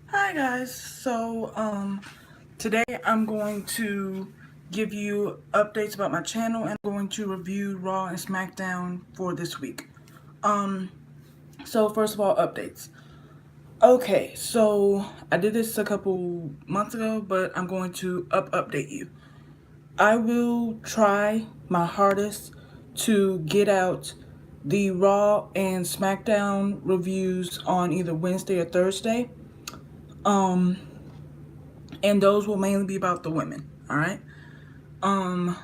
Hi guys. Today I'm going to give you updates about my channel and I'm going to review Raw and Smackdown for this week. Um so first of all, updates. Okay, so I did this a couple months ago, but I'm going to update you. I will try my hardest to get out the Raw and Smackdown reviews on either Wednesday or Thursday. Um and those will mainly be about the women. All right. Um,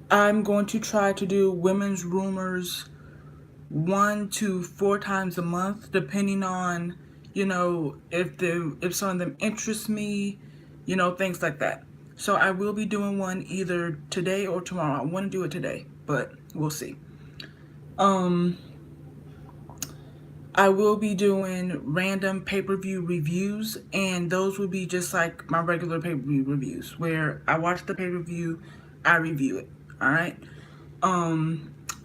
I'm going to try to do women's rumors 1 to 4 times a month, depending on if some of them interest me, things like that. So I will be doing one either today or tomorrow. I want to do it today, but we'll see. Um, I will be doing random pay-per-view reviews, and those will be just like my regular pay-per-view reviews, where I watch the pay-per-view, I review it. All right.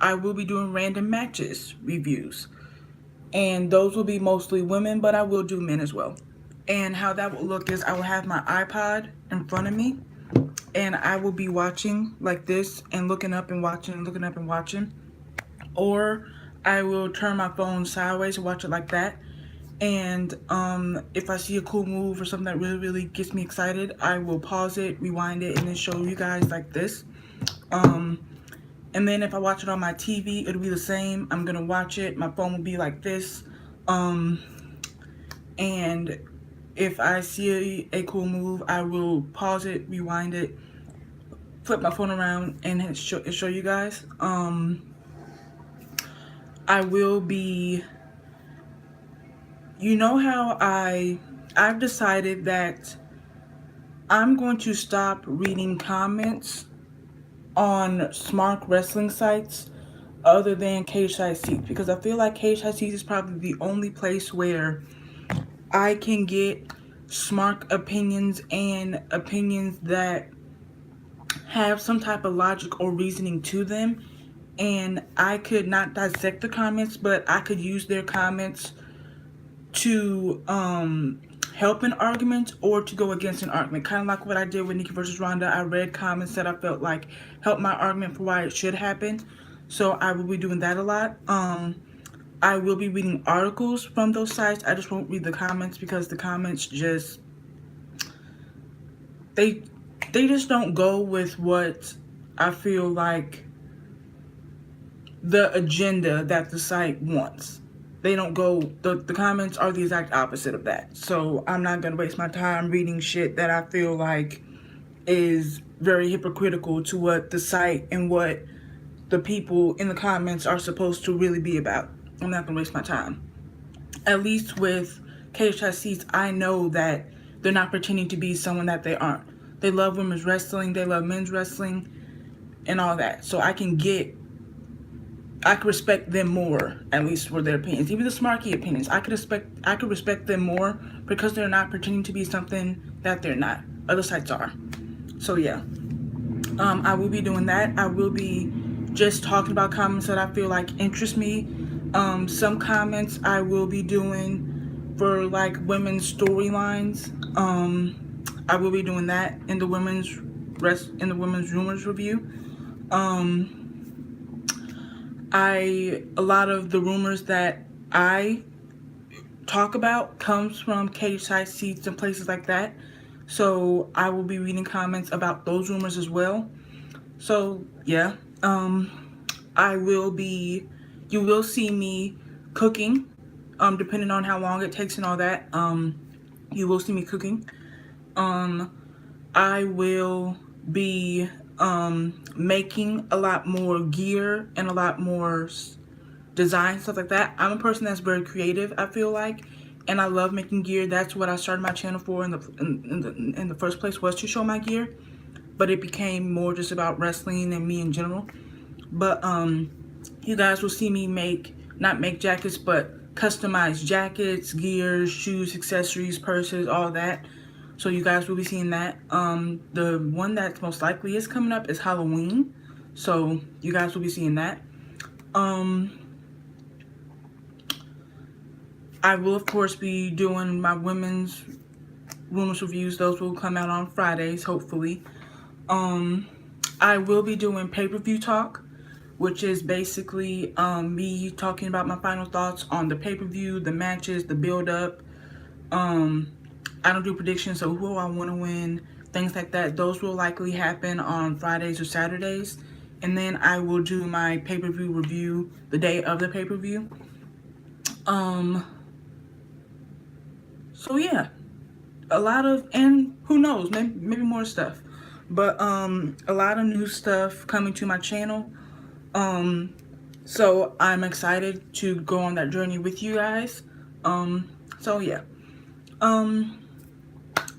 I will be doing random matches reviews, and those will be mostly women, but I will do men as well. And how that will look is I will have my iPod in front of me, and I will be watching like this and looking up and watching and looking up and watching, or I will turn my phone sideways and watch it like that. And if I see a cool move or something that really gets me excited, I will pause it, rewind it, and then show you guys like this. And then if I watch it on my TV, it'll be the same. I'm gonna watch it, my phone will be like this. And if I see a cool move, I will pause it, rewind it, flip my phone around, and show you guys. I will be, how I've decided that I'm going to stop reading comments on smart wrestling sites other than Cage Side Seats, because I feel like Cage Side Seats is probably the only place where I can get smart opinions and opinions that have some type of logic or reasoning to them. And I could not dissect the comments, but I could use their comments to help an argument or to go against an argument. Kind of like what I did with Nikki versus Ronda. I read comments that I felt like helped my argument for why it should happen. So I will be doing that a lot. I will be reading articles from those sites. I just won't read the comments because the comments just they just don't go with what I feel like the agenda that the site wants. They don't go, the comments are the exact opposite of that. So I'm not going to waste my time reading shit that I feel like is very hypocritical to what the site and what the people in the comments are supposed to really be about. I'm not going to waste my time. At least with Cage Side Seats, I know that they're not pretending to be someone that they aren't. They love women's wrestling, they love men's wrestling, and all that. So I can respect them more, at least for their opinions. Even the smarky opinions, I could respect them more because they're not pretending to be something that they're not. Other sites are. So yeah, I will be doing that. I will be just talking about comments that I feel like interest me. Some comments I will be doing for like women's storylines. I will be doing that in the women's rumors review. A lot of the rumors that I talk about comes from Cage Side Seats and places like that. So I will be reading comments about those rumors as well. So yeah, you will see me cooking, depending on how long it takes and all that. You will see me cooking. I will be making a lot more gear and a lot more design, stuff like that. I'm a person that's very creative, I feel like, and I love making gear. That's what I started my channel for in the first place, was to show my gear. But it became more just about wrestling and me in general. But you guys will see me not make jackets, but customize jackets, gears, shoes, accessories, purses, all that. So you guys will be seeing that. The one that's most likely is coming up is Halloween. So you guys will be seeing that. I will, of course, be doing my women's rumors reviews. Those will come out on Fridays, hopefully. Um, I will be doing pay-per-view talk, which is basically me talking about my final thoughts on the pay-per-view, the matches, the build-up. Um, I don't do predictions, so who I want to win, things like that. Those will likely happen on Fridays or Saturdays. And then I will do my pay-per-view review the day of the pay-per-view. Um, so yeah, a lot of, and who knows, maybe more stuff. But a lot of new stuff coming to my channel. Um, so I'm excited to go on that journey with you guys. So yeah.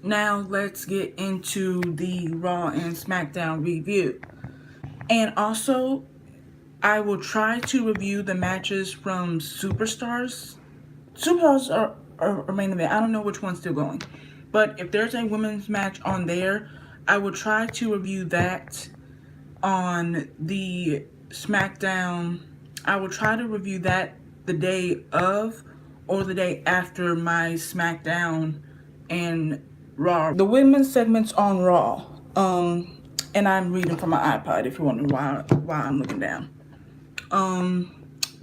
Now let's get into the Raw and Smackdown review. And also, I will try to review the matches from Superstars. Superstars are main event. I don't know which one's still going. But if there's a women's match on there, I will try to review that on the Smackdown. I will try to review that the day of or the day after my Smackdown and Raw. The women's segments on Raw. And I'm reading from my iPod if you're wondering why I'm looking down.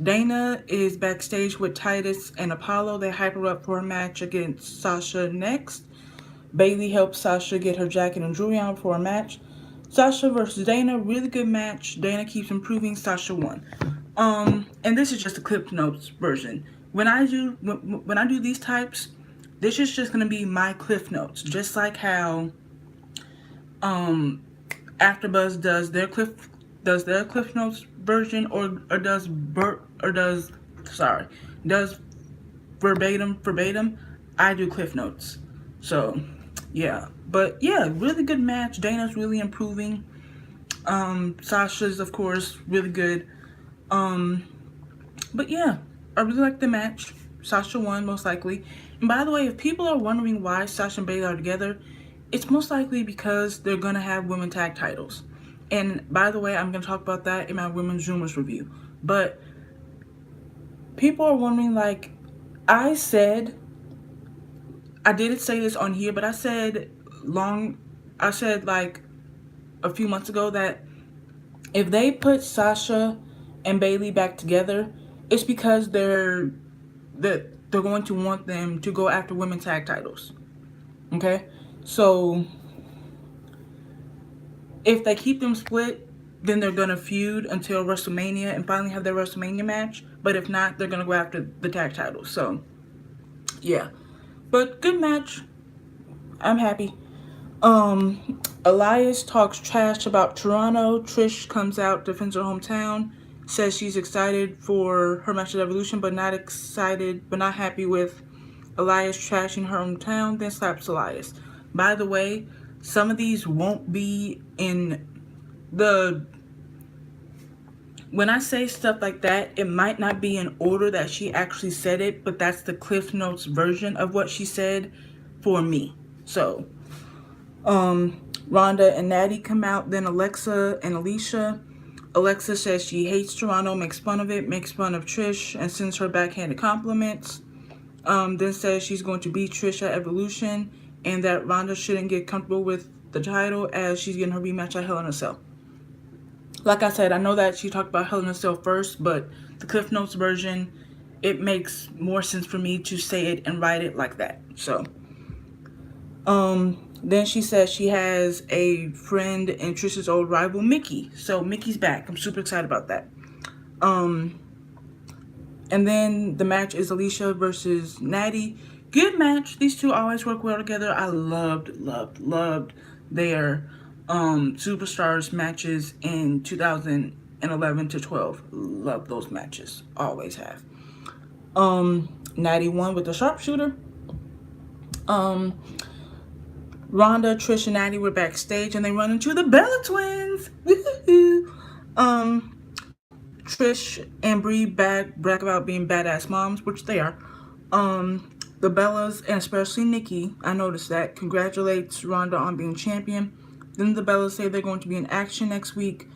Dana is backstage with Titus and Apollo. They hype her up for a match against Sasha next. Bayley helps Sasha get her jacket and jewelry on for a match. Sasha versus Dana, really good match. Dana keeps improving. Sasha won. And this is just a Clip Notes version. When I do these types, this is just gonna be my Cliff Notes, just like how AfterBuzz does their Cliff Notes version, or does verbatim. I do Cliff Notes. So yeah, but yeah, really good match. Dana's really improving. Sasha's of course really good. But yeah, I really like the match. Sasha won most likely. And by the way, if people are wondering why Sasha and Bayley are together, it's most likely because they're gonna have women tag titles. And by the way, I'm gonna talk about that in my women's rumors review. But people are wondering, like, I didn't say this on here, but I said like a few months ago that if they put Sasha and Bayley back together, it's because they're going to want them to go after women tag titles. Okay? So if they keep them split, then they're gonna feud until WrestleMania and finally have their WrestleMania match. But if not, they're gonna go after the tag titles. So yeah. But good match. I'm happy. Elias talks trash about Toronto. Trish comes out, defends her hometown, says she's excited for her match at Evolution, but not happy with Elias trashing her hometown, then slaps Elias. By the way, some of these won't be in the... When I say stuff like that, it might not be in order that she actually said it, but that's the Cliff Notes version of what she said for me. So, Rhonda and Natty come out, then Alexa and Alicia. Alexa says she hates Toronto, makes fun of it, makes fun of Trish, and sends her backhanded compliments. Then says she's going to beat Trish at Evolution, and that Rhonda shouldn't get comfortable with the title as she's getting her rematch at Hell in a Cell. Like I said, I know that she talked about Hell in a Cell first, but the Cliff Notes version, it makes more sense for me to say it and write it like that. So, then she says she has a friend in Trish's old rival, Mickey. So Mickey's back. I'm super excited about that. And then the match is Alicia versus Natty. Good match. These two always work well together. I loved their Superstars matches in 2011 to 12. Love those matches. Always have. Natty won with the sharpshooter. Rhonda, Trish, and Natty were backstage, and they run into the Bella Twins. Trish and Brie brag about being badass moms, which they are. The Bellas, and especially Nikki, I noticed that, congratulates Rhonda on being champion. Then the Bellas say they're going to be in action next week.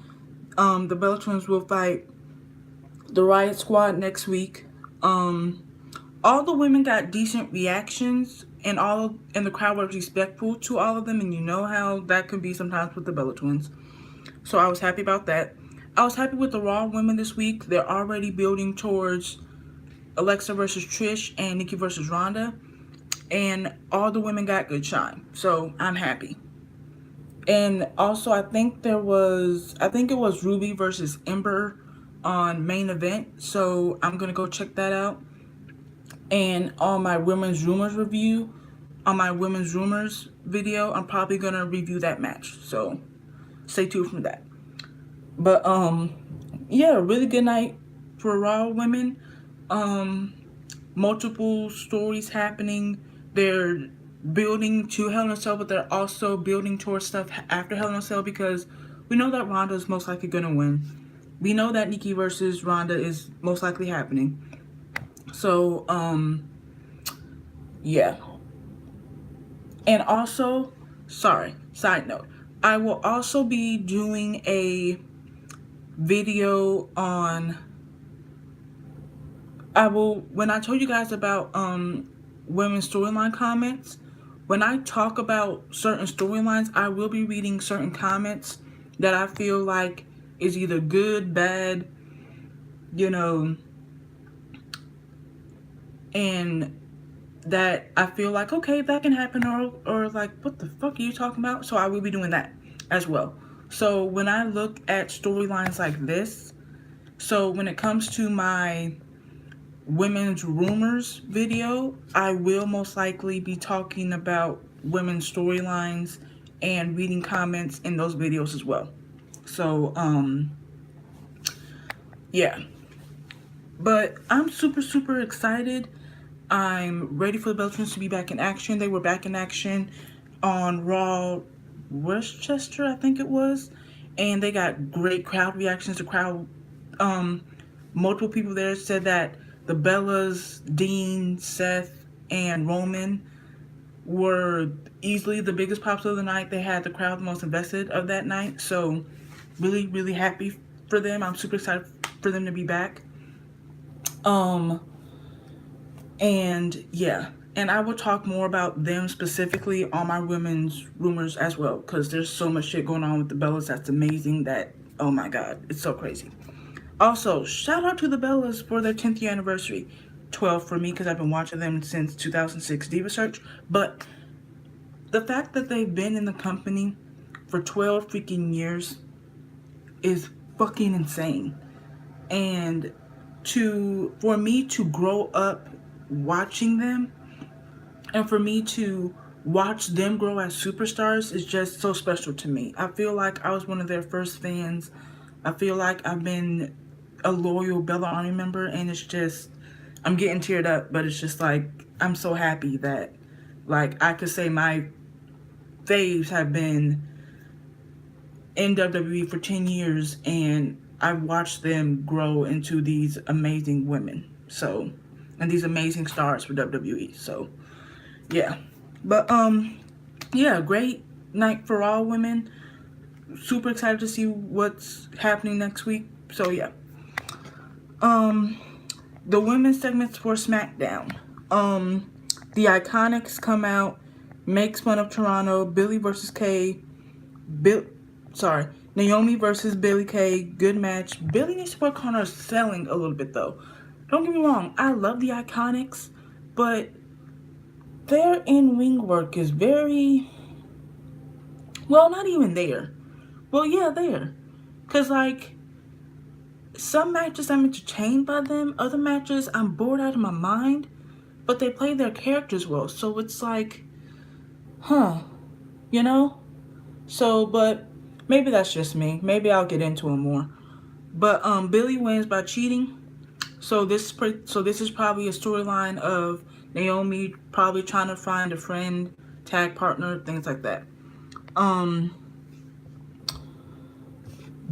The Bella Twins will fight the Riot Squad next week. all the women got decent reactions, and the crowd was respectful to all of them, and you know how that can be sometimes with the Bella twins. So I was happy about that. I was happy with the Raw women this week. They're already building towards Alexa versus Trish and Nikki versus Ronda, and all the women got good shine. So I'm happy. And also, I think it was Ruby versus Ember on main event. So I'm gonna go check that out. And on my women's rumors review, on my women's rumors video, I'm probably gonna review that match. So stay tuned for that. But yeah, really good night for Raw women. Multiple stories happening. They're building to Hell in a Cell, but they're also building towards stuff after Hell in a Cell, because we know that Ronda is most likely gonna win. We know that Nikki versus Ronda is most likely happening. So yeah. And also, sorry, side note, I will also be doing a video on, when I told you guys about women's storyline comments, when I talk about certain storylines, I will be reading certain comments that I feel like is either good, bad, you know, and that I feel like, okay, that can happen, or like, what the fuck are you talking about? So I will be doing that as well. So when I look at storylines like this, so when it comes to my women's rumors video, I will most likely be talking about women's storylines and reading comments in those videos as well. So yeah, but I'm super excited. I'm ready for the Bella Twins to be back in action. They were back in action on Raw Westchester, I think it was, and they got great crowd reactions. The crowd, multiple people there said that the Bellas, Dean, Seth, and Roman were easily the biggest pops of the night. They had the crowd the most invested of that night. So really happy for them. I'm super excited for them to be back. And yeah, and I will talk more about them specifically on my women's rumors as well, because there's so much shit going on with the Bellas that's amazing that, oh my god, it's so crazy. Also, shout out to the Bellas for their 10th year anniversary. 12 for me, because I've been watching them since 2006 Diva Search. But the fact that they've been in the company for 12 freaking years is fucking insane. And for me to grow up watching them, and for me to watch them grow as superstars, is just so special to me. I feel like I was one of their first fans. I feel like I've been a loyal Bella Army member, and it's just, I'm getting teared up, but it's just like, I'm so happy that, like, I could say my faves have been in WWE for 10 years, and I've watched them grow into these amazing women. So, and these amazing stars for WWE. So, yeah. But, yeah, great night for all women. Super excited to see what's happening next week. So, yeah. The women's segments for Smackdown. The Iconics come out, makes fun of Toronto, Naomi versus Billie Kay, good match. Billie needs to work on her selling a little bit though. Don't get me wrong, I love the Iconics, but their in-ring work is very, well, not even there. Well, yeah, there. Because, like, some matches I'm entertained by them, other matches I'm bored out of my mind, but they play their characters well. So it's like, you know? So, but maybe that's just me. Maybe I'll get into it more. But Billie wins by cheating. So this is probably a storyline of Naomi probably trying to find a friend, tag partner, things like that.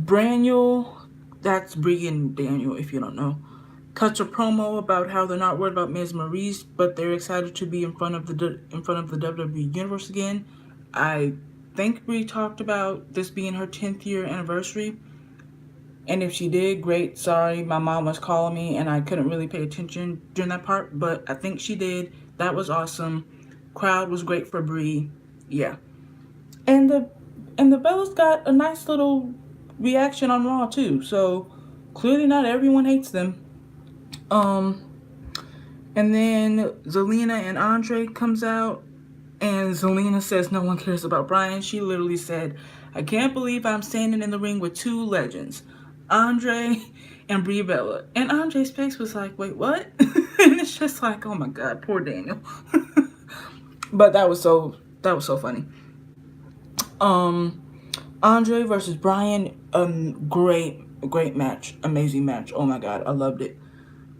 Braniel, that's Brie and Daniel if you don't know, cuts a promo about how they're not worried about Ms. Maurice, but they're excited to be in front of the WWE Universe again. I think Brie talked about this being her 10th year anniversary, And if she did, great. Sorry, my mom was calling me and I couldn't really pay attention during that part, but I think she did. That was awesome. Crowd was great for Brie. Yeah. And the Bellas got a nice little reaction on Raw too. So clearly not everyone hates them. Um and then Zelina and Andre comes out, and Zelina says no one cares about Brian. She literally said, I can't believe I'm standing in the ring with two legends, Andre and Brie Bella. And Andre's face was like, wait, what? And it's just like, oh my god, poor Daniel. But that was so funny. Um Andre versus Brian, great match. Amazing match. Oh my god, I loved it.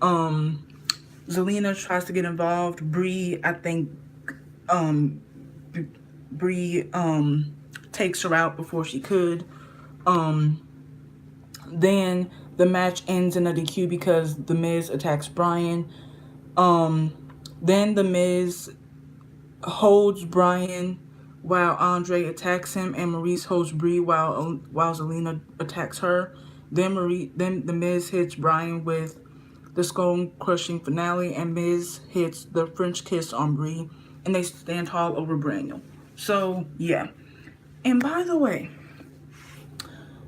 Um Zelina tries to get involved. Brie, I think, um Brie takes her out before she could. Um then the match ends in a DQ because The Miz attacks Brian. Um then The Miz holds Brian while Andre attacks him, and Maurice holds Brie while Zelina attacks her. Then The Miz hits Brian with the skull crushing finale, and Miz hits the French kiss on Brie, and they stand tall over Braniel. So yeah. And by the way,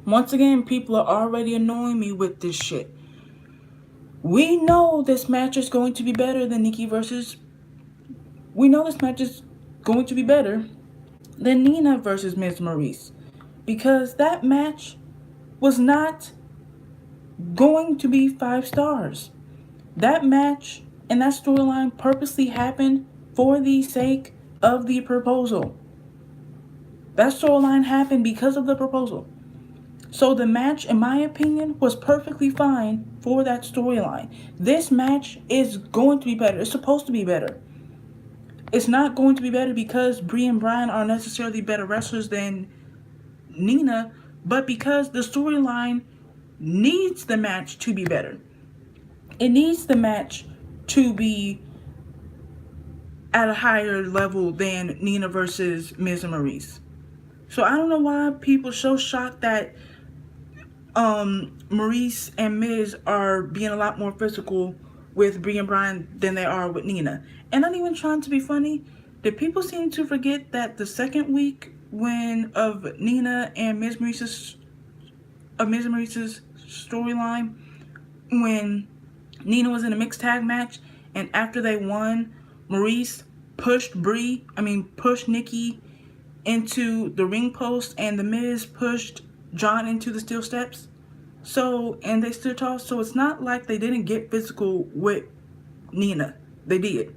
once again, people are already annoying me with this shit. We know this match is going to be better than Nikki versus. We know this match is going to be better than Nina versus Miz Maurice, because that match was not going to be 5 stars. That match and that storyline purposely happened for the sake of the proposal. That storyline happened because of the proposal. So the match, in my opinion, was perfectly fine for that storyline. This match is going to be better. It's supposed to be better. It's not going to be better because Brie and Brian are necessarily better wrestlers than Nina, but because the storyline needs the match to be better. It needs the match to be at a higher level than Nina versus Miz and Maurice. So I don't know why people are so shocked that Maurice and Miz are being a lot more physical with Brie and Brian than they are with Nina. And not even trying to be funny, did people seem to forget that the second week of Nina and Miz Maurice's storyline, when Nina was in a mixed tag match, and after they won, Maurice pushed Nikki into the ring post, and the Miz pushed John into the steel steps. So, and they stood tall. So it's not like they didn't get physical with Nina. They did.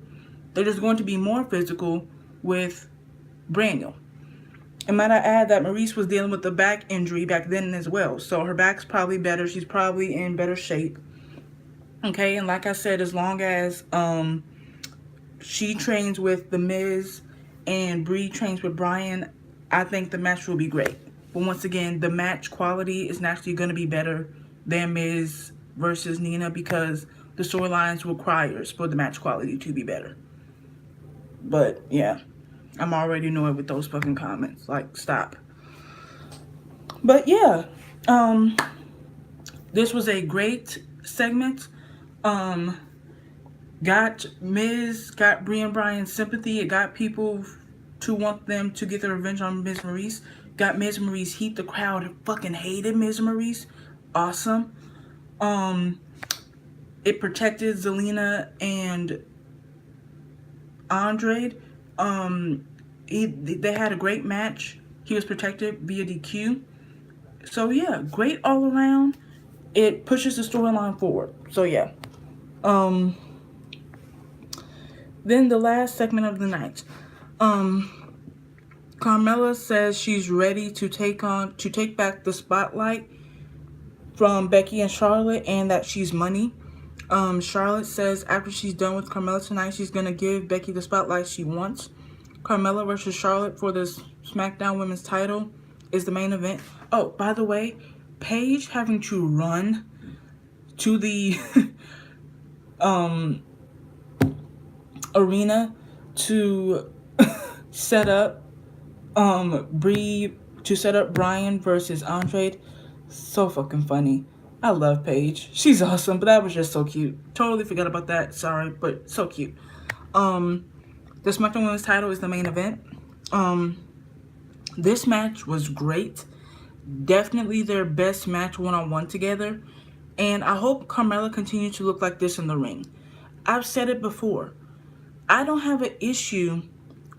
They're just going to be more physical with Braniel. And might I add that Maurice was dealing with a back injury back then as well. So her back's probably better. She's probably in better shape. Okay, and like I said, as long as she trains with The Miz and Brie trains with Brian, I think the match will be great. But once again, the match quality is naturally going to be better than Miz versus Nina because the storylines requires for the match quality to be better. But yeah, I'm already annoyed with those fucking comments. Like, stop. But yeah, this was a great segment. Got Brie and Brian's sympathy. It got people to want them to get their revenge on Miz Maurice. Got Miz Maurice heat. The crowd fucking hated Miz Maurice. Awesome. It protected Zelina and Andre. They had a great match. He was protected via DQ. So yeah, great all around. It pushes the storyline forward. So yeah. Then the last segment of the night. Carmella says she's ready to take back the spotlight from Becky and Charlotte, and that she's money. Charlotte says after she's done with Carmella tonight, she's gonna give Becky the spotlight she wants. Carmella versus Charlotte for the Smackdown Women's title is the main event. Oh, by the way, Paige having to run to the arena to set up Brian versus Andre. So fucking funny. I love Paige. She's awesome, but that was just so cute. Totally forgot about that. Sorry, but so cute. Um, the SmackDown Women's title is the main event. This match was great. Definitely their best match one-on-one together. And I hope Carmella continues to look like this in the ring. I've said it before. I don't have an issue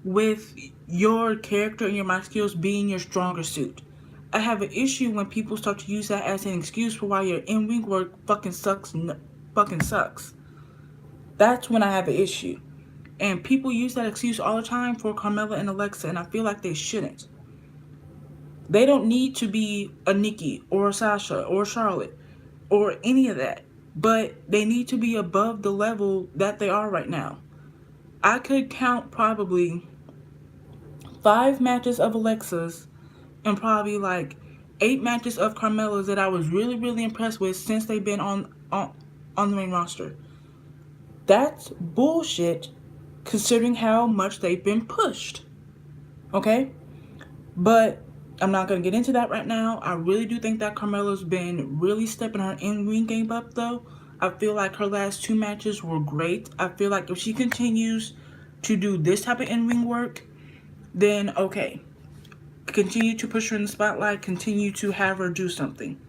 with your character and your mic skills being your stronger suit. I have an issue when people start to use that as an excuse for why your in-ring work fucking sucks. Fucking sucks. That's when I have an issue. And people use that excuse all the time for Carmella and Alexa, and I feel like they shouldn't. They don't need to be a Nikki or a Sasha or a Charlotte or any of that. But they need to be above the level that they are right now. I could count probably 5 matches of Alexa's and probably like 8 matches of Carmella's that I was really, really impressed with since they've been on the main roster. That's bullshit considering how much they've been pushed. Okay? But I'm not going to get into that right now. I really do think that Carmella's been really stepping her in-ring game up, though. I feel like her last 2 matches were great. I feel like if she continues to do this type of in-ring work, then okay. Continue to push her in the spotlight. Continue to have her do something.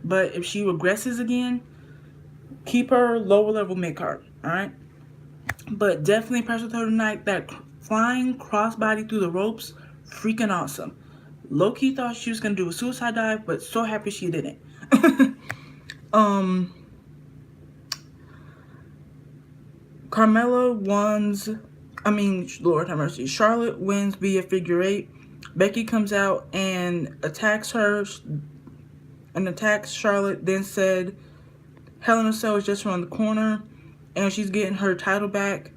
But if she regresses again, keep her lower level mid-card, alright? But definitely impressed with her tonight. That flying crossbody through the ropes, freaking awesome. Low-key thought she was going to do a suicide dive, but so happy she didn't. Carmella wins. Lord have mercy. Charlotte wins via figure 8. Becky comes out and attacks her and attacks Charlotte, then said Hell in a Cell is just around the corner and she's getting her title back,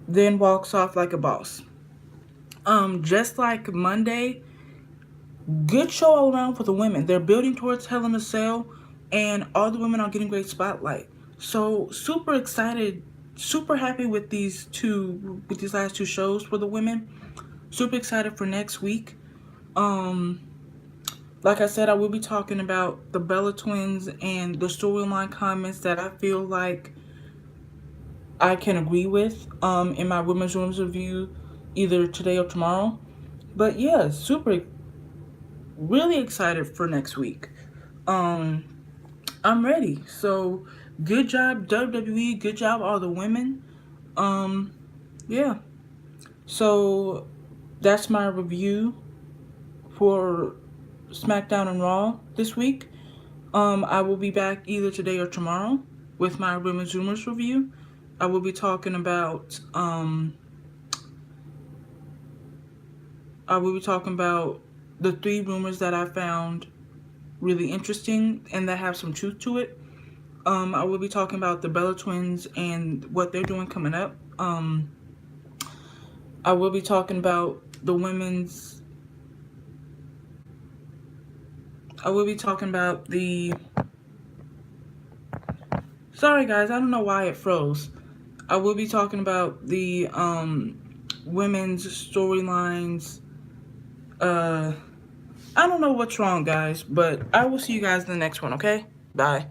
then walks off like a boss. Just like Monday, good show all around for the women. They're building towards Hell in a Cell and all the women are getting great spotlight. So super excited, super happy with these last 2 shows for the women. Super excited for next week. Like I said, I will be talking about the Bella Twins and the storyline comments that I feel like I can agree with in my Women's Rooms review either today or tomorrow. But yeah, really excited for next week. I'm ready. So good job WWE, good job all the women. Yeah. So that's my review for SmackDown and Raw this week. I will be back either today or tomorrow with my Women's Rumors review. I will be talking about the 3 rumors that I found really interesting and that have some truth to it. I will be talking about the Bella Twins and what they're doing coming up. I will be talking about the women's. I will be talking about the. Sorry guys, I don't know why it froze. I will be talking about the women's storylines. I don't know what's wrong, guys, but I will see you guys in the next one, okay? Bye.